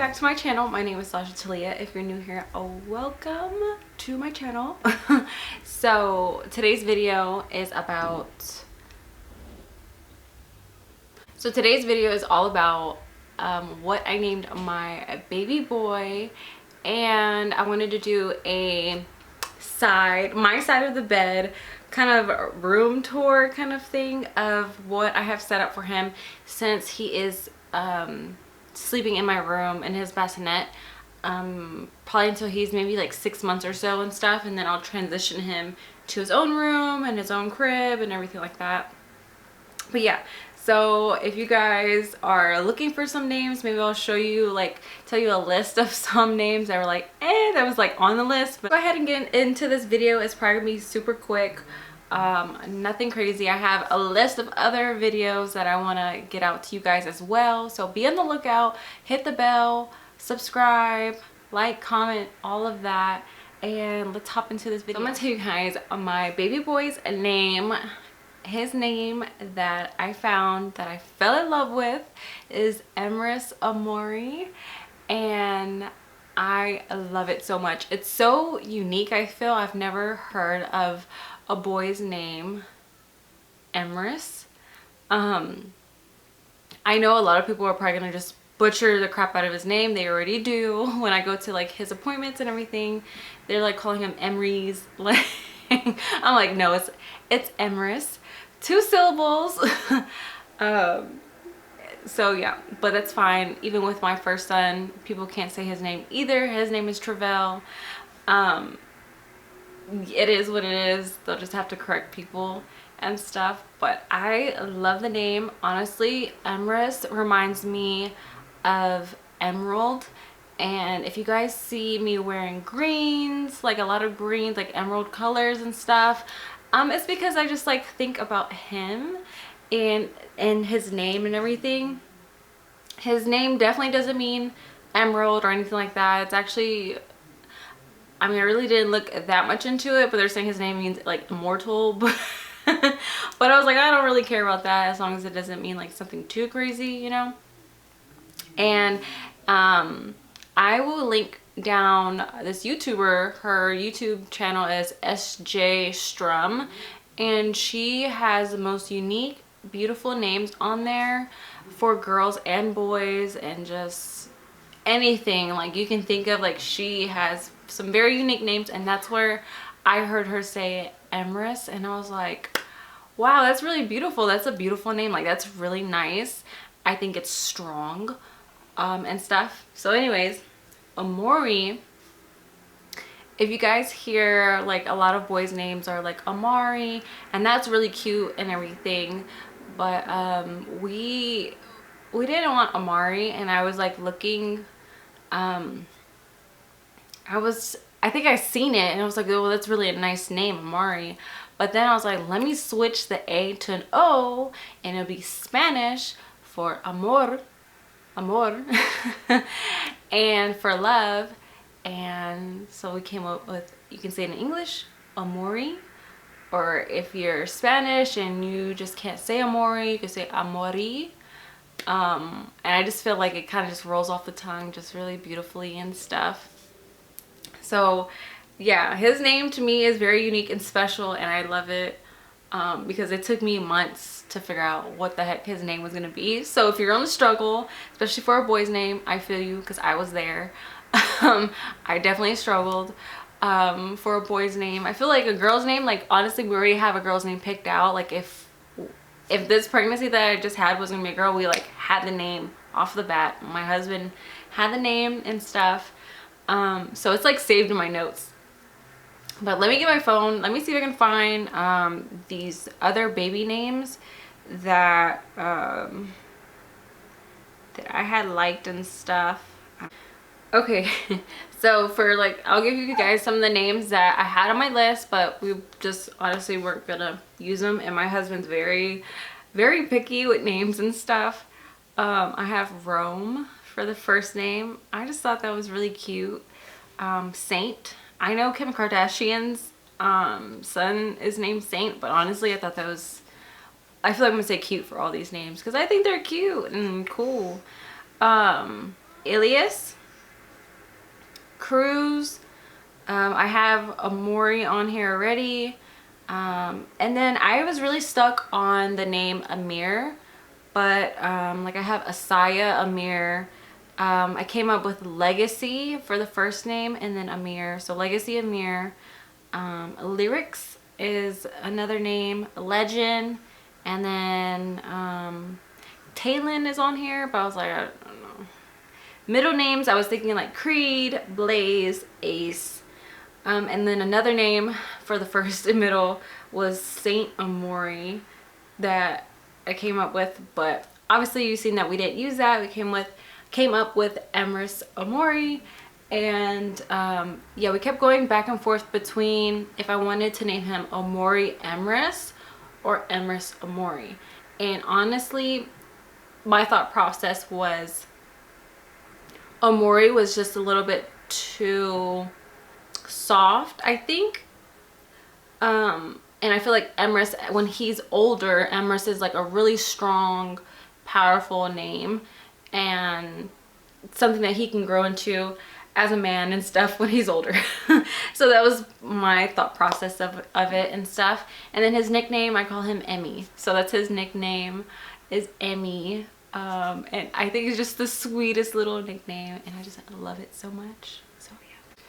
back to my channel. My name is Sasha Talia. If you're new here, welcome to my channel. So today's video is all about what I named my baby boy, and I wanted to do my side of the bed kind of room tour kind of thing of what I have set up for him, since he is sleeping in my room in his bassinet probably until he's maybe like 6 months or so and stuff, and then I'll transition him to his own room and his own crib and everything like that. But yeah, so if you guys are looking for some names, maybe I'll show you, like, tell you a list of some names that were like that was like on the list. But go ahead and get into this video. It's probably gonna be super quick, nothing crazy. I have a list of other videos that I want to get out to you guys as well, so be on the lookout. Hit the bell, subscribe, like, comment, all of that, and let's hop into this video. So I'm gonna tell you guys my baby boy's name. His name that I found, that I fell in love with, is Emrys Amori, and I love it so much. It's so unique. I feel I've never heard of a boy's name Emrys. I know a lot of people are probably gonna just butcher the crap out of his name. They already do. When I go to like his appointments and everything, they're like calling him Emrys. Like, I'm like, no, it's Emrys, 2 syllables. So yeah, but that's fine. Even with my first son, people can't say his name either. His name is Travell. It is what it is. They'll just have to correct people and stuff, but I love the name. Honestly, Emrys reminds me of emerald, and if you guys see me wearing greens, like a lot of greens, like emerald colors and stuff, it's because I just like think about him and his name and everything. His name definitely doesn't mean emerald or anything like that. It's actually, I mean, I really didn't look that much into it, but they're saying his name means like immortal. But but I was like, I don't really care about that as long as it doesn't mean like something too crazy, you know. And I will link down this YouTuber. Her YouTube channel is SJ Strum, and she has the most unique, beautiful names on there for girls and boys, and just anything like you can think of. Like, she has some very unique names, and that's where I heard her say Emrys, and I was like, wow, that's really beautiful. That's a beautiful name. Like, that's really nice. I think it's strong and stuff. So anyways, Amori, if you guys hear, like, a lot of boys' names are like Amari, and that's really cute and everything, but we didn't want Amari, and I was like looking, I think I seen it and I was like, oh, well, that's really a nice name, Amari. But then I was like, let me switch the A to an O, and it'll be Spanish for amor, and for love. And so we came up with, you can say it in English, Amori, or if you're Spanish and you just can't say Amori, you can say Amori. And I just feel like it kind of just rolls off the tongue just really beautifully and stuff. So yeah, his name to me is very unique and special, and I love it because it took me months to figure out what the heck his name was going to be. So if you're on the struggle, especially for a boy's name, I feel you, because I was there. I definitely struggled for a boy's name. I feel like a girl's name, like, honestly, we already have a girl's name picked out. Like, if this pregnancy that I just had was gonna be a girl, we like had the name off the bat. My husband had the name and stuff, so it's like saved in my notes. But let me get my phone, let me see if I can find these other baby names that that I had liked and stuff. Okay, so for, like, I'll give you guys some of the names that I had on my list, but we just honestly weren't gonna use them, and my husband's very, very picky with names and stuff. I have Rome for the first name. I just thought that was really cute. Saint. I know Kim Kardashian's son is named Saint, but honestly I thought that was, I feel like I'm gonna say cute for all these names because I think they're cute and cool. Ilias. Cruz. I have Amori on here already. And then I was really stuck on the name Amir, but like I have Asaya, Amir. I came up with Legacy for the first name and then Amir. So Legacy, Amir. Lyrics is another name. Legend. And then Talon is on here, but I was like, I don't know. Middle names, I was thinking like Creed, Blaze, Ace. And then another name for the first and middle was Saint Amori that I came up with, but obviously you've seen that we didn't use that. We came up with Emrys Amori, and yeah, we kept going back and forth between if I wanted to name him Amori Emrys or Emrys Amori. And honestly, my thought process was Amori was just a little bit too soft, I think. And I feel like Emrys, when he's older, Emrys is like a really strong, powerful name and something that he can grow into as a man and stuff when he's older. So that was my thought process of it and stuff. And then his nickname, I call him Emmy. So that's his nickname, is Emmy. And I think it's just the sweetest little nickname, and I just love it so much. So yeah.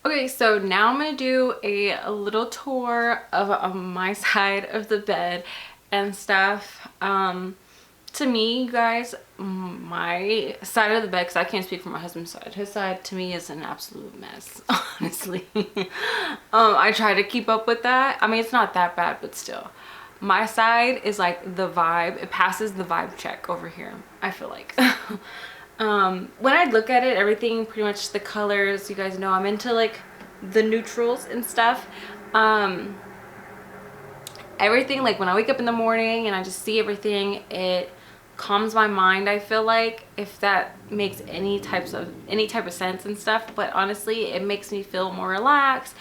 Okay, so now I'm gonna do a little tour of my side of the bed and stuff. To me, you guys, my side of the bed, because I can't speak for my husband's side, his side to me is an absolute mess, honestly. I try to keep up with that. I mean, it's not that bad, but still. My side is like the vibe. It passes the vibe check over here, I feel like. When I look at it, everything, pretty much the colors, you guys know I'm into like the neutrals and stuff. Everything, like when I wake up in the morning and I just see everything, it calms my mind, I feel like, if that makes any type of sense and stuff. But honestly, it makes me feel more relaxed.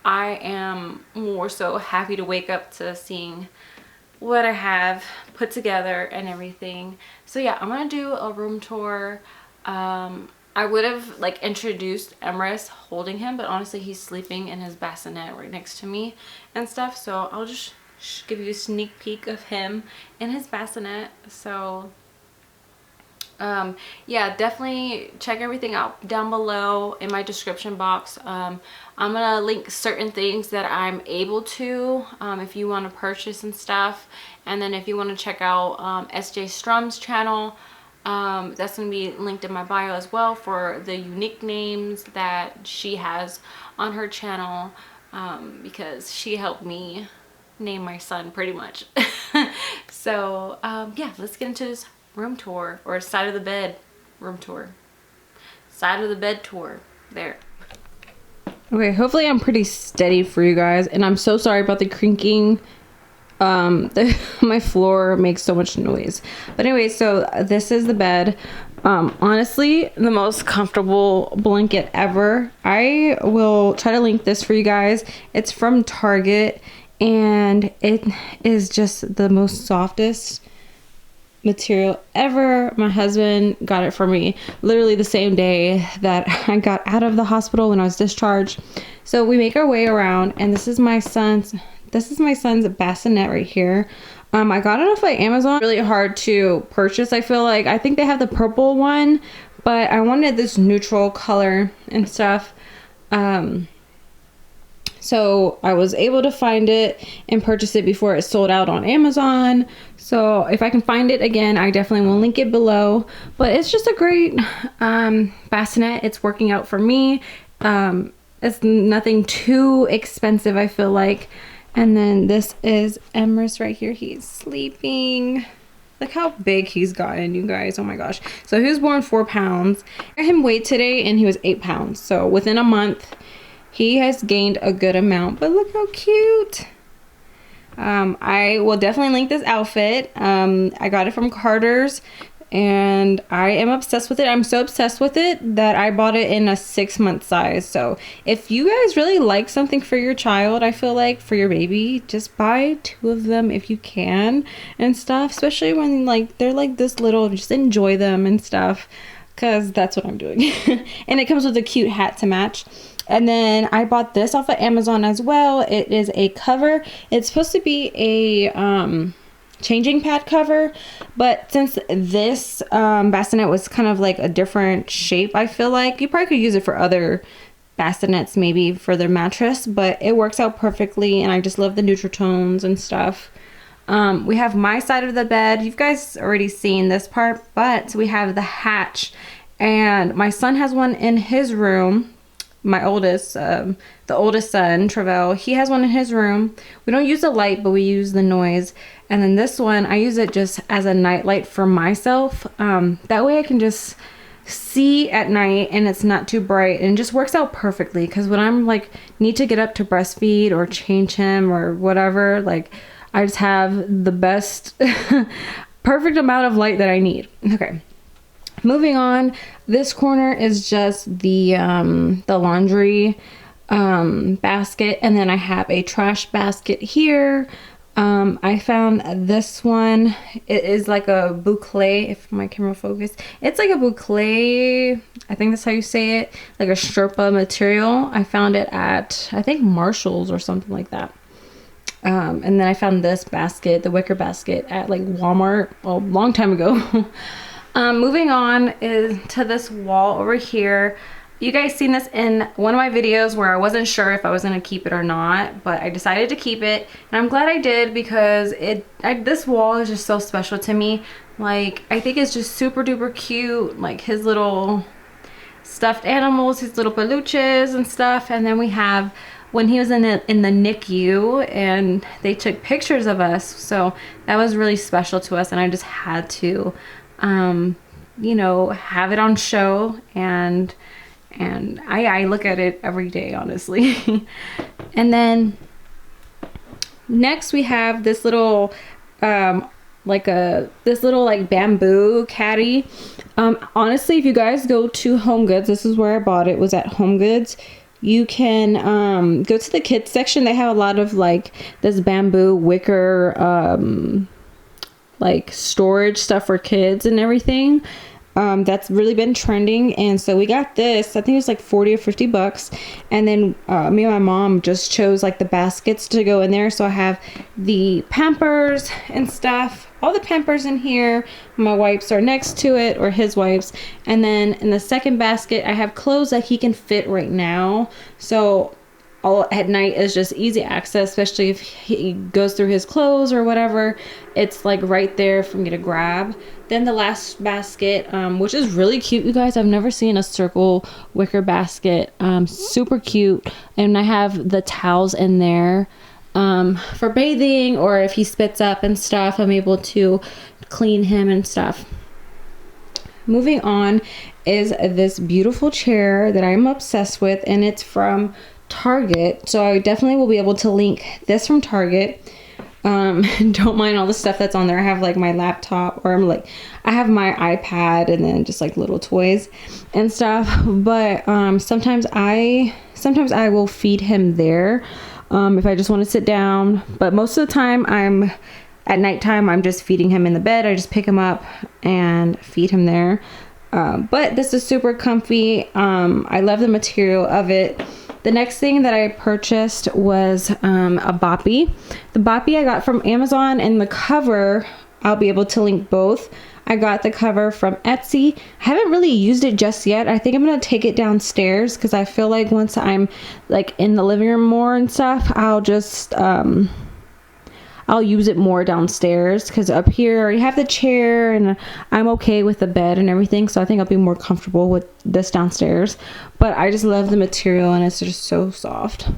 I am more so happy to wake up to seeing what I have put together and everything. So yeah, I'm gonna do a room tour. I would have like introduced Emrys holding him, but honestly he's sleeping in his bassinet right next to me and stuff, so I'll just give you a sneak peek of him in his bassinet. So yeah, definitely check everything out down below in my description box. I'm gonna link certain things that I'm able to, if you want to purchase and stuff. And then if you want to check out SJ Strum's channel, that's gonna be linked in my bio as well, for the unique names that she has on her channel, because she helped me name my son pretty much. So yeah, let's get into this room tour, or side of the bed room tour, side of the bed tour there. Okay, hopefully I'm pretty steady for you guys, and I'm so sorry about the creaking. My floor makes so much noise. But anyway, so this is the bed. Honestly, the most comfortable blanket ever. I will try to link this for you guys. It's from Target, and it is just the most softest material ever. My husband got it for me literally the same day that I got out of the hospital when I was discharged. So we make our way around, and this is my son's bassinet right here. I got it off of Amazon. Really hard to purchase, I feel like. I think they have the purple one, but I wanted this neutral color and stuff. So I was able to find it and purchase it before it sold out on Amazon. So if I can find it again, I definitely will link it below. But it's just a great bassinet. It's working out for me. It's nothing too expensive, I feel like. And then this is Emrys right here. He's sleeping. Look how big he's gotten, you guys. Oh my gosh. So he was born 4 pounds. I got him weighed today and he was 8 pounds. So within a month, he has gained a good amount. But look how cute. I will definitely link this outfit. I got it from Carter's, and I am obsessed with it. I'm so obsessed with it that I bought it in a 6-month size. So if you guys really like something for your child, I feel like for your baby, just buy 2 of them if you can and stuff, especially when like they're like this little. Just enjoy them and stuff, because that's what I'm doing. And it comes with a cute hat to match. And then I bought this off of Amazon as well. It is a cover. It's supposed to be a changing pad cover, but since this bassinet was kind of like a different shape, I feel like you probably could use it for other bassinets, maybe for their mattress, but it works out perfectly, and I just love the neutral tones and stuff. We have my side of the bed. You guys already seen this part, but we have the hatch, and my son has one in his room. My oldest, the oldest son, Travell, he has one in his room. We don't use the light, but we use the noise. And then this one, I use it just as a night light for myself. That way I can just see at night and it's not too bright, and it just works out perfectly. Because when I'm like need to get up to breastfeed or change him or whatever, like I just have the best perfect amount of light that I need. Okay. Moving on, this corner is just the laundry basket, and then I have a trash basket here. I found this one. It is like a boucle, if my camera focus. It's like a boucle, I think that's how you say it, like a Sherpa material. I found it at, I think, Marshall's or something like that. And then I found this basket, the wicker basket, at like Walmart a long time ago. Moving on is to this wall over here. You guys seen this in one of my videos where I wasn't sure if I was going to keep it or not, but I decided to keep it, and I'm glad I did, because this wall is just so special to me. Like, I think it's just super duper cute, like his little stuffed animals, his little peluches and stuff. And then we have when he was in the NICU, and they took pictures of us, so that was really special to us, and I just had to you know, have it on show, and I look at it every day, honestly. And then next we have this little this little bamboo caddy. Honestly, if you guys go to Home Goods, this is where I bought it, was at Home Goods. You can go to the kids section. They have a lot of like this bamboo wicker like storage stuff for kids and everything. That's really been trending, and so we got this. I think it was like 40 or 50 bucks, and then me and my mom just chose like the baskets to go in there. So I have the Pampers and stuff, all the Pampers in here. My wipes are next to it, or his wipes, and then in the second basket I have clothes that he can fit right now, so all at night is just easy access, especially if he goes through his clothes or whatever. It's like right there for me to grab. Then the last basket, which is really cute, you guys. I've never seen a circle wicker basket. Super cute. And I have the towels in there for bathing, or if he spits up and stuff, I'm able to clean him and stuff. Moving on is this beautiful chair that I'm obsessed with, and it's from Target, so I definitely will be able to link this from Target. Don't mind all the stuff that's on there. I have like my laptop, or I have my iPad, and then just like little toys and stuff. But sometimes I will feed him there if I just want to sit down. But most of the time, at nighttime, I'm just feeding him in the bed. I just pick him up and feed him there. But this is super comfy. I love the material of it. The next thing that I purchased was a boppy. The boppy I got from Amazon, and the cover, I'll be able to link both. I got the cover from Etsy. I haven't really used it just yet. I think I'm going to take it downstairs, because I feel like once I'm like in the living room more and stuff, I'll just I'll use it more downstairs, because up here I already have the chair and I'm okay with the bed and everything, so I think I'll be more comfortable with this downstairs. But I just love the material, and it's just so soft.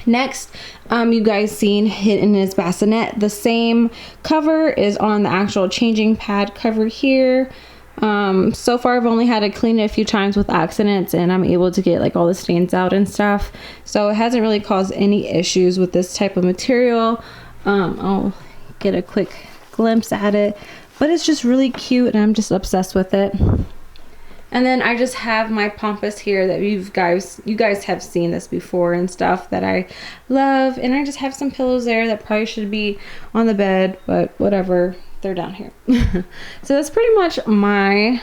Next, you guys seen hidden in his bassinet. The same cover is on the actual changing pad cover here. So far I've only had to clean it a few times with accidents, and I'm able to get like all the stains out and stuff, so it hasn't really caused any issues with this type of material. I'll get a quick glimpse at it, but it's just really cute, and I'm just obsessed with it. And then I just have my pampas here that you guys have seen this before and stuff, that I love. And I just have some pillows there that probably should be on the bed, but whatever, they're down here. So that's pretty much my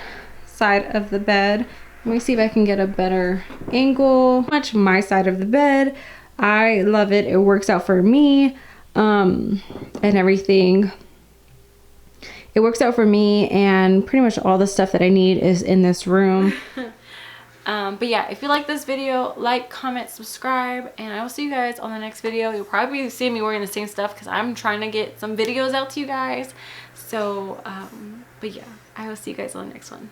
side of the bed. Let me see if I can get a better angle. Much my side of the bed. I love it. It works out for me, and everything. It works out for me, and pretty much all the stuff that I need is in this room. But yeah, if you like this video, like, comment, subscribe, and I will see you guys on the next video. You'll probably see me wearing the same stuff because I'm trying to get some videos out to you guys. So, but yeah, I will see you guys on the next one.